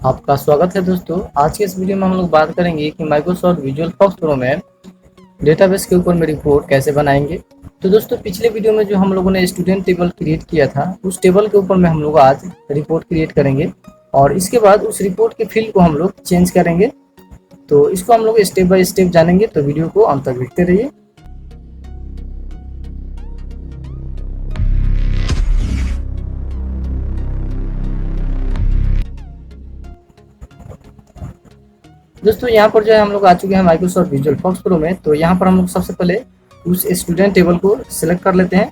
आपका स्वागत है दोस्तों। आज के इस वीडियो में हम लोग बात करेंगे कि माइक्रोसॉफ्ट विजुअल फॉक्स प्रो में डेटाबेस के ऊपर में रिपोर्ट कैसे बनाएंगे। तो दोस्तों, पिछले वीडियो में जो हम लोगों ने स्टूडेंट टेबल क्रिएट किया था, उस टेबल के ऊपर में हम लोग आज रिपोर्ट क्रिएट करेंगे और इसके बाद उस रिपोर्ट के फील्ड को हम लोग चेंज करेंगे। तो इसको हम लोग स्टेप बाय स्टेप जानेंगे, तो वीडियो को अंत तक देखते रहिए। दोस्तों, यहाँ पर जो है हम लोग आ चुके हैं माइक्रोसॉफ्ट विजुअल फॉक्स प्रो में। तो यहाँ पर हम लोग सबसे पहले उस स्टूडेंट टेबल को सिलेक्ट कर लेते हैं।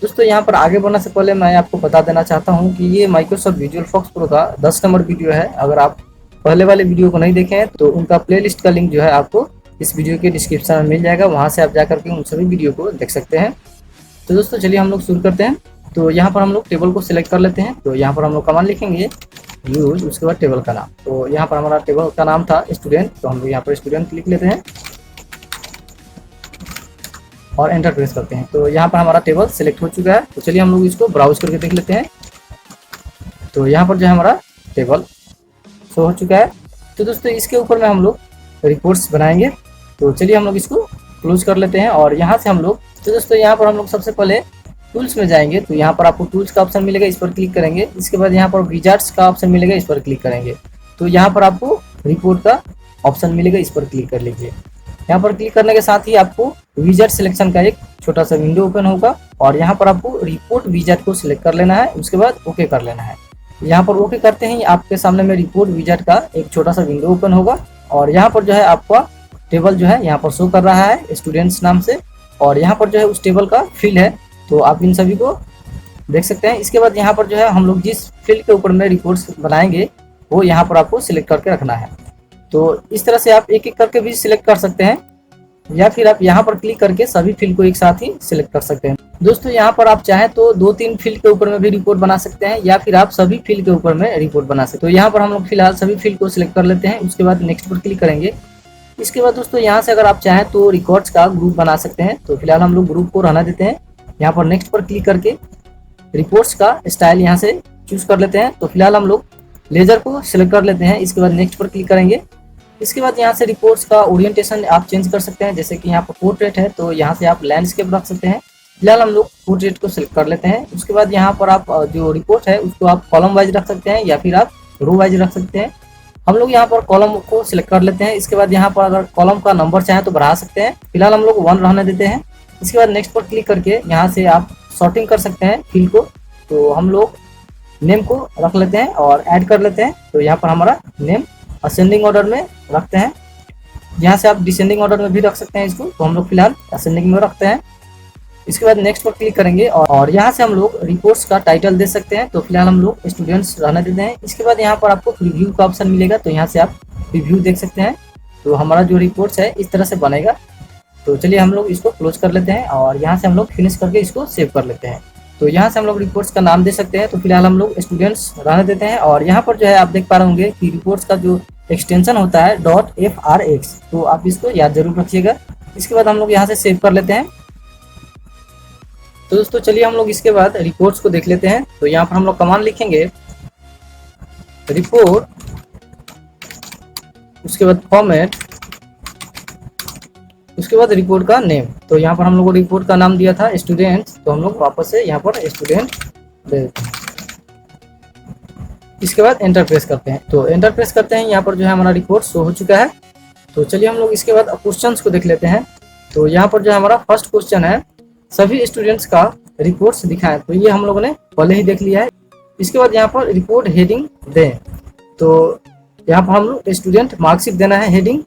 दोस्तों, यहाँ पर आगे बढ़ने से पहले मैं आपको बता देना चाहता हूँ कि ये माइक्रोसॉफ्ट विजुअल फॉक्स प्रो का 10 नंबर वीडियो है। अगर आप पहले वाले वीडियो को नहीं देखे हैं तो उनका प्लेलिस्ट का लिंक जो है आपको इस वीडियो के डिस्क्रिप्शन में मिल जाएगा, वहाँ से आप जाकर के उन सभी वीडियो को देख सकते हैं। तो दोस्तों, चलिए हम लोग शुरू करते हैं। तो यहाँ पर हम लोग टेबल को सिलेक्ट कर लेते हैं। तो यहाँ पर हम लोग कमांड लिखेंगे यूज, उसके बाद टेबल का नाम। तो यहाँ पर हमारा टेबल का नाम था स्टूडेंट, तो हम लोग यहाँ पर स्टूडेंट लिख लेते हैं और एंटर प्रेस करते हैं। तो यहाँ पर हमारा टेबल सिलेक्ट हो चुका है। तो चलिए हम लोग इसको ब्राउज करके देख लेते हैं। तो यहाँ पर जो है हमारा टेबल शो हो चुका है। तो दोस्तों, इसके ऊपर में हम लोग रिपोर्ट्स बनाएंगे। तो चलिए हम लोग इसको क्लोज कर लेते हैं और यहाँ से हम लोग, तो दोस्तों यहाँ पर हम लोग सबसे पहले टूल्स में जाएंगे। तो यहाँ पर आपको टूल्स का ऑप्शन मिलेगा, इस पर क्लिक करेंगे। इसके बाद यहाँ पर विजार्ड्स का ऑप्शन मिलेगा, इस पर क्लिक करेंगे। तो यहाँ पर आपको रिपोर्ट का ऑप्शन मिलेगा, इस पर क्लिक कर लीजिए। यहाँ पर क्लिक करने के साथ ही आपको विजार्ड सिलेक्शन का एक छोटा सा विंडो ओपन होगा और यहाँ पर आपको रिपोर्ट विजार्ड को सिलेक्ट कर लेना है, उसके बाद ओके कर लेना है। यहाँ पर ओके करते ही आपके सामने में रिपोर्ट विजार्ड का एक छोटा सा विंडो ओपन होगा और यहाँ पर जो है आपका टेबल जो है यहाँ पर शो कर रहा है स्टूडेंट्स नाम से, और यहाँ पर जो है उस टेबल का फील्ड है। तो आप इन सभी को देख सकते हैं। इसके बाद यहाँ पर जो है हम लोग जिस फील्ड के ऊपर में रिपोर्ट्स बनाएंगे वो यहाँ पर आपको सिलेक्ट करके रखना है। तो इस तरह से आप एक एक करके भी सिलेक्ट कर सकते हैं या फिर आप यहाँ पर क्लिक करके सभी फील्ड को एक साथ ही सिलेक्ट कर सकते हैं। दोस्तों, यहाँ पर आप चाहें तो 2-3 फील्ड के ऊपर में भी रिपोर्ट बना सकते हैं या फिर आप सभी फील्ड के ऊपर में रिपोर्ट बना सकते हैं। तो यहाँ पर हम लोग फिलहाल सभी फील्ड को सिलेक्ट कर लेते हैं, उसके बाद नेक्स्ट पर क्लिक करेंगे। इसके बाद दोस्तों, यहाँ से अगर आप चाहें तो रिकॉर्ड्स का ग्रुप बना सकते हैं। तो फिलहाल हम लोग ग्रुप को रहना देते हैं। यहाँ पर नेक्स्ट पर क्लिक करके रिपोर्ट्स का स्टाइल यहाँ से चूज कर लेते हैं। तो फिलहाल हम लोग लेजर को सिलेक्ट कर लेते हैं। इसके बाद नेक्स्ट पर क्लिक करेंगे। इसके बाद यहाँ से रिपोर्ट्स का ओरिएंटेशन आप चेंज कर सकते हैं, जैसे कि यहाँ पर पोर्ट्रेट है तो यहाँ से आप लैंडस्केप रख सकते हैं। फिलहाल हम लोग पोर्ट्रेट को सिलेक्ट कर लेते हैं। उसके बाद यहाँ पर आप जो रिपोर्ट है उसको आप कॉलम वाइज रख सकते हैं या फिर आप रो वाइज रख सकते हैं। हम लोग यहाँ पर कॉलम को सिलेक्ट कर लेते हैं। इसके बाद यहाँ पर अगर कॉलम का नंबर चाहे तो बढ़ा सकते हैं, फिलहाल हम लोग 1 रहने देते हैं। इसके बाद नेक्स्ट पर क्लिक करके यहाँ से आप सॉर्टिंग कर सकते हैं फील्ड को। तो हम लोग नेम को रख लेते हैं और ऐड कर लेते हैं। तो यहाँ पर हमारा नेम असेंडिंग ऑर्डर में रखते हैं। यहाँ से आप डिसेंडिंग ऑर्डर में भी रख सकते हैं इसको, तो हम लोग फिलहाल असेंडिंग में रखते हैं। इसके बाद नेक्स्ट पर क्लिक करेंगे और यहाँ से हम लोग रिपोर्ट्स का टाइटल दे सकते हैं। तो फिलहाल हम लोग स्टूडेंट्स रहने देते हैं। इसके बाद यहाँ पर आपको प्रीव्यू का ऑप्शन मिलेगा, तो यहाँ से आप प्रीव्यू देख सकते हैं। तो हमारा जो रिपोर्ट्स है इस तरह से बनेगा। तो चलिए हम लोग इसको क्लोज कर लेते हैं और यहाँ से हम लोग फिनिश करके इसको सेव कर लेते हैं। तो यहाँ से हम लोग रिपोर्ट्स का नाम दे सकते हैं। तो फिलहाल हम लोग स्टूडेंट्स रहने देते हैं और यहाँ पर जो है आप देख पा रहे होंगे कि रिपोर्ट्स का जो एक्सटेंशन होता है .frx, तो आप इसको याद जरूर रखिएगा। इसके बाद हम लोग यहाँ से सेव कर लेते हैं। तो दोस्तों, चलिए हम लोग इसके बाद रिपोर्ट्स को देख लेते हैं। तो यहाँ पर हम लोग कमांड लिखेंगे रिपोर्ट, उसके बाद फॉर्मेट, उसके बाद रिपोर्ट का नेम। तो यहाँ पर हम लोग को रिपोर्ट का नाम दिया था स्टूडेंट्स, तो हम लोग वापस से यहाँ पर स्टूडेंट दे देते हैं। इसके बाद एंटर प्रेस करते हैं। तो एंटर प्रेस करते हैं, यहाँ पर जो है हमारा रिपोर्ट शो हो चुका है। तो चलिए हम लोग इसके बाद क्वेश्चंस को देख लेते हैं। तो यहाँ पर जो हमारा फर्स्ट क्वेश्चन है, सभी स्टूडेंट्स का रिपोर्ट्स दिखाएं। तो ये हम लोगों ने पहले ही देख लिया है। इसके बाद यहाँ पर रिपोर्ट हेडिंग दें। तो यहाँ पर हम लोग स्टूडेंट मार्कशीट देना है हेडिंग।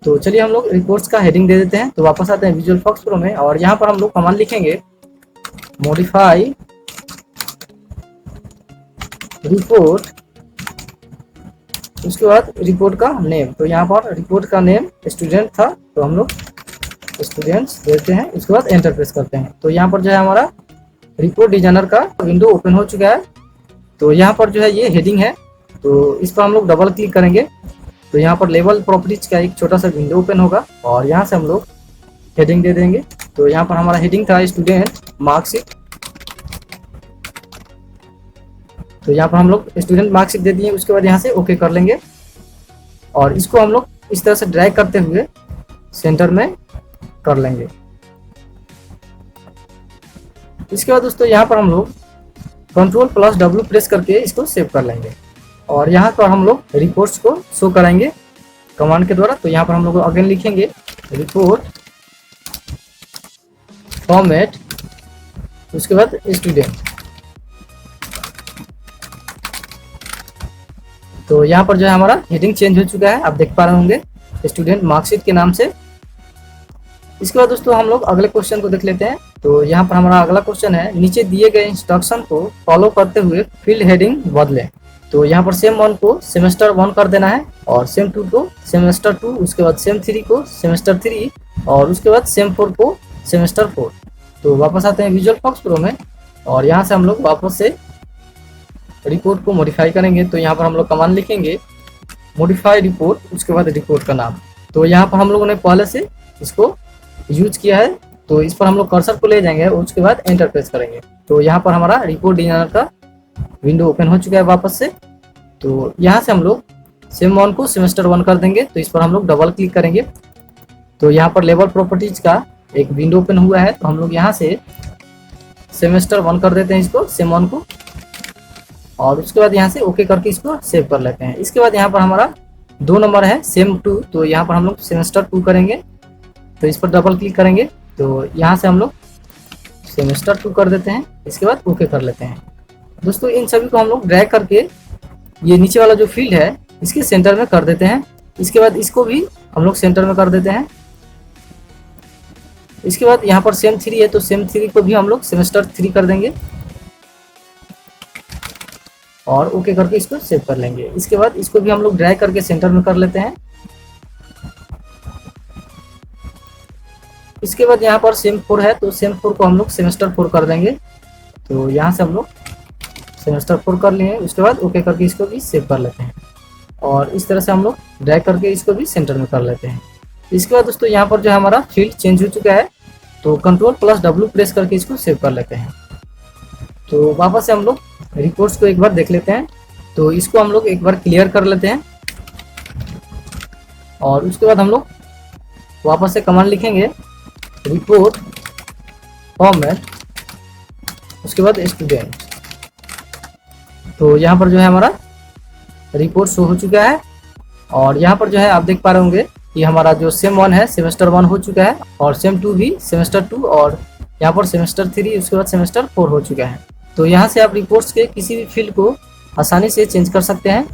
तो चलिए हम लोग रिपोर्ट्स का हेडिंग दे देते हैं। तो वापस आते हैं विजुअल फॉक्स प्रो में और यहाँ पर हम लोग कमांड लिखेंगे मॉडिफाई रिपोर्ट, उसके बाद रिपोर्ट का नेम। तो यहाँ पर रिपोर्ट का नेम स्टूडेंट था, तो हम लोग स्टूडेंट्स देते हैं। उसके बाद एंटर प्रेस करते हैं। तो यहाँ पर जो है हमारा रिपोर्ट डिजाइनर का विंडो ओपन हो चुका है। तो यहाँ पर जो है ये हेडिंग है, तो इस पर हम लोग डबल क्लिक करेंगे। तो यहाँ पर लेवल प्रॉपर्टीज का एक छोटा सा विंडो ओपन होगा और यहाँ से हम लोग हेडिंग दे देंगे। तो यहाँ पर हमारा हेडिंग था स्टूडेंट मार्कशीट। तो यहाँ पर हम लोग स्टूडेंट मार्कशीट दे दिए, उसके बाद यहाँ से ओके कर लेंगे और इसको हम लोग इस तरह से ड्रैग करते हुए सेंटर में कर लेंगे। इसके बाद दोस्तों यहाँ पर हम लोग Ctrl+W प्रेस करके इसको सेव कर लेंगे और यहाँ पर हम लोग रिपोर्ट्स को शो कराएंगे कमांड के द्वारा। तो यहाँ पर हम लोग अगेन लिखेंगे रिपोर्ट फॉर्मेट, उसके बाद स्टूडेंट। तो यहाँ पर जो है हमारा हेडिंग चेंज हो चुका है, आप देख पा रहे होंगे स्टूडेंट मार्कशीट के नाम से। इसके बाद दोस्तों हम लोग अगले क्वेश्चन को देख लेते हैं। तो यहाँ पर हमारा अगला क्वेश्चन है, नीचे दिए गए इंस्ट्रक्शन को फॉलो करते हुए फील्ड हेडिंग बदलें। तो यहाँ पर सेम 1 को सेमेस्टर 1 कर देना है और सेम 2 को सेमेस्टर 2, उसके बाद सेम 3 को सेमेस्टर 3 और उसके बाद सेम 4 को सेमेस्टर 4। तो वापस आते हैं विजुअल फॉक्स प्रो में और यहाँ से हम लोग वापस से रिपोर्ट को मॉडिफाई करेंगे। तो यहाँ पर हम लोग कमांड लिखेंगे मॉडिफाई रिपोर्ट, उसके बाद रिपोर्ट का नाम। तो यहाँ पर हम लोगों ने पहले से इसको यूज किया है, तो इस पर हम लोग कर्सर को ले जाएंगे और उसके बाद एंटर प्रेस करेंगे। तो यहाँ पर हमारा रिपोर्ट डिजाइनर का विंडो ओपन हो चुका है वापस से। तो यहाँ से हम लोग सेम 1 को सेमेस्टर 1 कर देंगे, तो इस पर हम लोग डबल क्लिक करेंगे। तो यहाँ पर लेवल प्रॉपर्टीज का एक विंडो ओपन हुआ है, तो हम लोग यहाँ से सेमेस्टर 1 कर देते हैं इसको, सेम 1 को, और उसके बाद यहाँ से ओके करके इसको सेव कर लेते हैं। इसके बाद यहाँ पर हमारा 2 नंबर है सेम 2, तो यहाँ पर हम लोग सेमेस्टर 2 करेंगे। तो इस पर डबल क्लिक करेंगे, तो यहाँ से हम लोग सेमेस्टर 2 कर देते हैं, इसके बाद ओके कर लेते हैं। दोस्तों इन सभी को हम लोग ड्रैग करके ये नीचे वाला जो फील्ड है इसके सेंटर में कर देते हैं। इसके बाद इसको भी हम लोग सेंटर में कर देते हैं। इसके बाद यहाँ पर सेम 3 है, तो सेम 3 को भी हम लोग सेमेस्टर 3 कर देंगे और ओके करके इसको सेव कर लेंगे। इसके बाद इसको भी हम लोग ड्रैग करके सेंटर में कर लेते हैं। इसके बाद यहाँ पर सेम 4 है, तो सेम 4 को हम लोग सेमेस्टर 4 कर देंगे। तो यहाँ से हम लोग सेमेस्टर 4 कर लिए, उसके बाद ओके करके इसको भी सेव कर लेते हैं और इस तरह से हम लोग ड्रैग करके इसको भी सेंटर में कर लेते हैं। इसके बाद दोस्तों यहाँ पर जो हमारा फील्ड चेंज हो चुका है, तो Ctrl+W प्रेस करके इसको सेव कर लेते हैं। तो वापस से हम लोग रिपोर्ट्स को एक बार देख लेते हैं। तो इसको हम लोग एक बार क्लियर कर लेते हैं और उसके बाद हम लोग वापस से कमांड लिखेंगे रिपोर्ट फॉर्मेट, उसके बाद स्टूडेंट। तो यहाँ पर जो है हमारा रिपोर्ट शो हो चुका है और यहाँ पर जो है आप देख पा रहे होंगे कि हमारा जो सेम 1 है सेमेस्टर 1 हो चुका है और सेम 2 भी सेमेस्टर 2 और यहाँ पर सेमेस्टर 3, उसके बाद सेमेस्टर 4 हो चुका है। तो यहाँ से आप रिपोर्ट्स के किसी भी फील्ड को आसानी से चेंज कर सकते हैं।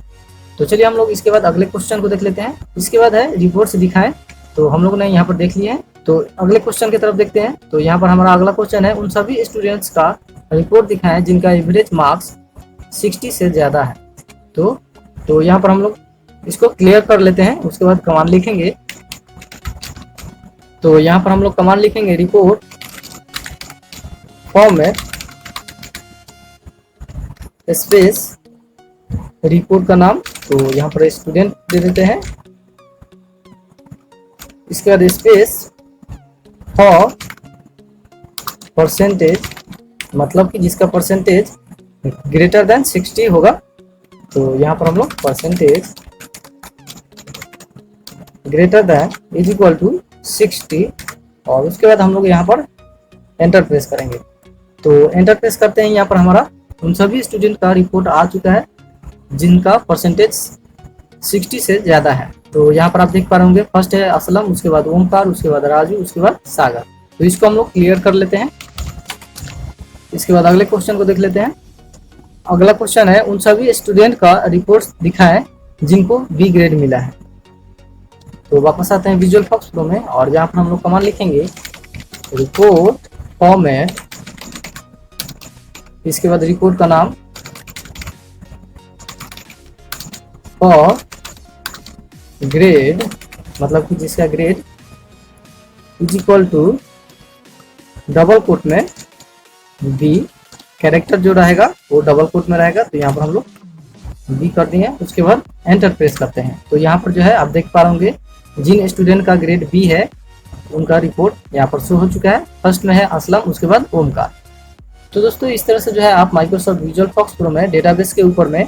तो चलिए हम लोग इसके बाद अगले क्वेश्चन को देख लेते हैं। इसके बाद है रिपोर्ट्स दिखाएं, तो हम लोग ने यहाँ पर देख लिए हैं। तो अगले क्वेश्चन की तरफ देखते हैं। तो यहाँ पर हमारा अगला क्वेश्चन है, उन सभी स्टूडेंट्स का रिपोर्ट दिखाएं जिनका एवरेज मार्क्स 60 से ज़्यादा है। तो यहाँ पर हम लोग इसको क्लियर कर लेते हैं, उसके बाद कमांड लिखेंगे। तो यहाँ पर हम लोग कमांड लिखेंगे रिपोर्ट फॉर्मेट स्पेस रिपोर्ट का नाम, तो यहाँ पर स्टूडेंट दे देते हैं। इसके बाद स्पेस फॉर परसेंटेज, मतलब कि जिसका परसेंटेज ग्रेटर देन 60 होगा। तो यहाँ पर हम लोग percentage greater than is equal to 60 और उसके बाद हम लोग यहाँ पर एंटर प्रेस करेंगे। तो एंटर प्रेस करते हैं, यहाँ पर हमारा उन सभी स्टूडेंट का रिपोर्ट आ चुका है जिनका परसेंटेज 60 से ज़्यादा है। तो यहाँ पर आप देख पा रहे होंगे, फर्स्ट है असलम, उसके बाद ओमकार, उसके बाद राजू, उसके बाद सागर। तो इसको हम लोग क्लियर कर लेते हैं। इसके बाद अगले क्वेश्चन को देख लेते हैं। अगला क्वेश्चन है, उन सभी स्टूडेंट का रिपोर्ट दिखाएं जिनको बी ग्रेड मिला है। तो वापस आते हैं विजुअल फॉक्स प्रो में और यहाँ पर हम लोग कमांड लिखेंगे रिपोर्ट फॉर्मेट, इसके बाद रिपोर्ट का नाम फॉर ग्रेड, मतलब कि जिसका grade is equal to double quote में बी, कैरेक्टर जो रहेगा वो डबल कोट में रहेगा। तो यहाँ पर हम लोग बी कर दिए, उसके बाद एंटर प्रेस करते हैं। तो यहाँ पर जो है आप देख पा रहे होंगे जिन स्टूडेंट का ग्रेड बी है उनका रिपोर्ट यहाँ पर शो हो चुका है। फर्स्ट में है असलम, उसके बाद ओमकार। तो दोस्तों इस तरह से जो है आप माइक्रोसॉफ्ट विजुअल फॉक्स प्रो में डेटाबेस के ऊपर में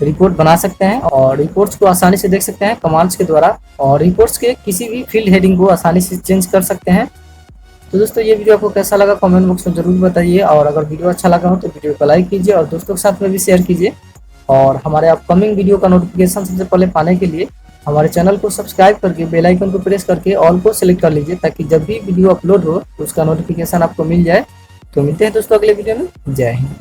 रिपोर्ट बना सकते हैं और रिपोर्ट्स को आसानी से देख सकते हैं कमांड्स के द्वारा, और रिपोर्ट्स के किसी भी फील्ड हेडिंग को आसानी से चेंज कर सकते हैं। तो दोस्तों ये वीडियो आपको कैसा लगा कमेंट बॉक्स में जरूर बताइए, और अगर वीडियो अच्छा लगा हो तो वीडियो को लाइक कीजिए और दोस्तों के साथ में भी शेयर कीजिए। और हमारे अपकमिंग वीडियो का नोटिफिकेशन सबसे पहले पाने के लिए हमारे चैनल को सब्सक्राइब करके बेल आइकन को प्रेस करके ऑल को सिलेक्ट कर लीजिए, ताकि जब भी वीडियो अपलोड हो तो उसका नोटिफिकेशन आपको मिल जाए। तो मिलते हैं दोस्तों अगले वीडियो में। जय हिंद।